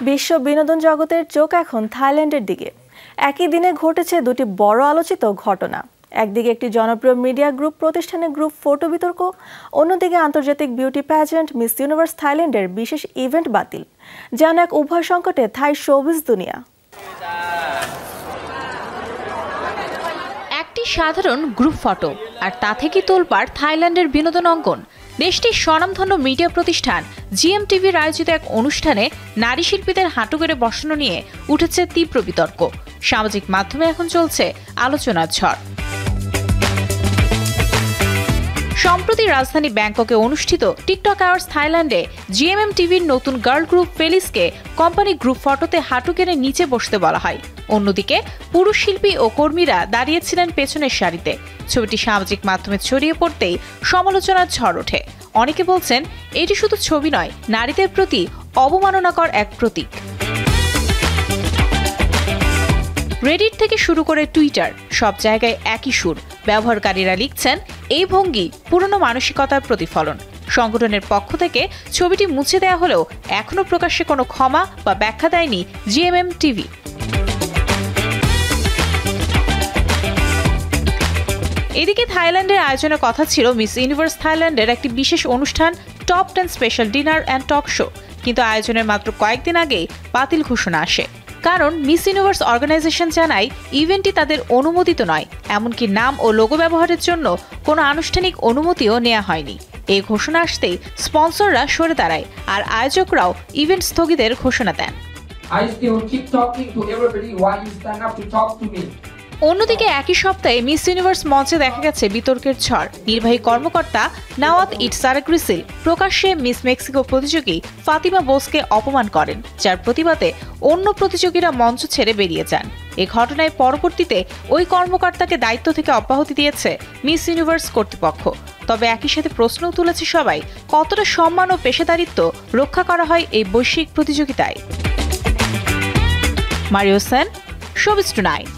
বিশ্ব বিনোদন জগতের চোখ এখন থাইল্যান্ডের দিকে। একই দিনে ঘটেছে দুটি বড় আলোচিত ঘটনা। একদিকে একটি জনপ্রিয় মিডিয়া গ্রুপ প্রতিষ্ঠানের গ্রুপ ফটো বিতর্ক, অন্যদিকে আন্তর্জাতিক বিউটি প্যাজেন্ট মিস ইউনিভার্স থাইল্যান্ডের বিশেষ ইভেন্ট বাতিল, যেন এক উভয় সংকটে থাই শোবিজ দুনিয়া। একটি সাধারণ গ্রুপ ফটো, আর তা থেকে তোলপাড় থাইল্যান্ডের বিনোদন অঙ্গন। দেশটির স্বনামধন্য মিডিয়া প্রতিষ্ঠান GMTVর আয়োজিত এক অনুষ্ঠানে নারী শিল্পীদের হাঁটু গেড়ে বসানো নিয়ে উঠেছে তীব্র বিতর্ক। সামাজিক মাধ্যমে এখন চলছে আলোচনার ঝড়। সম্প্রতি রাজধানী ব্যাংককে অনুষ্ঠিত টিকটক অ্যাওয়ার্ডস থাইল্যান্ডে GMMTVর নতুন গার্ল গ্রুপ ফেলিসকে কোম্পানি গ্রুপ ফটোতে হাঁটু গেড়ে নিচে বসতে বলা হয়। অন্যদিকে পুরুষ শিল্পী ও কর্মীরা দাঁড়িয়েছিলেন পেছনের সারিতে। ছবিটি সামাজিক মাধ্যমে ছড়িয়ে পড়তেই সমালোচনার ঝড় ওঠে। অনেকে বলছেন এটি শুধু ছবি নয়, নারীদের প্রতি অবমাননাকর এক প্রতীক। রেডিট থেকে শুরু করে টুইটার, সব জায়গায় একই সুর। ব্যবহারকারীরা লিখছেন এই ভঙ্গি পুরনো মানসিকতার প্রতিফলন। সংগঠনের পক্ষ থেকে ছবিটি মুছে দেওয়া হলেও এখনো প্রকাশ্যে কোনো ক্ষমা বা ব্যাখ্যা দেয়নি GMMTV। এদিকে থাইল্যান্ডের আয়োজনের কথা ছিল মিস ইউনিভার্স থাইল্যান্ডের একটি বিশেষ অনুষ্ঠান top 10 special dinner and talk show, কিন্তু আয়োজনের মাত্র কয়েকদিন আগেই বাতিল ঘোষণা আসে। কারণ মিস ইউনিভার্স অর্গানাইজেশন জানায় ইভেন্টটি তাদের অনুমোদিত নয়, এমনকি নাম ও লোগো ব্যবহারের জন্য কোনো আনুষ্ঠানিক অনুমতিও নেওয়া হয়নি। এই ঘোষণা আসতেই স্পন্সররা সরে দাঁড়ায়, আর আয়োজকরাও ইভেন্ট স্থগিতের ঘোষণা দেন। অন্যদিকে একই সপ্তাহে মিস ইউনিভার্স মঞ্চে দেখা গেছে বিতর্কের ঝড়। নির্বাহী কর্মকর্তা নাওয়াত ইটসারাগ্রিসিল প্রকাশ্যে মিস মেক্সিকো প্রতিযোগী ফাতিমা বোসকে অপমান করেন, যার প্রতিবাদে অন্য প্রতিযোগীরা মঞ্চ ছেড়ে বেরিয়ে যান। এ ঘটনায় পরবর্তীতে ওই কর্মকর্তাকে দায়িত্ব থেকে অব্যাহতি দিয়েছে মিস ইউনিভার্স কর্তৃপক্ষ। তবে একই সাথে প্রশ্নও তুলেছে সবাই, কতটা সম্মান ও পেশাদারিত্ব রক্ষা করা হয় এই বৈশ্বিক প্রতিযোগিতায়। Mario Sen, showbiz tonight.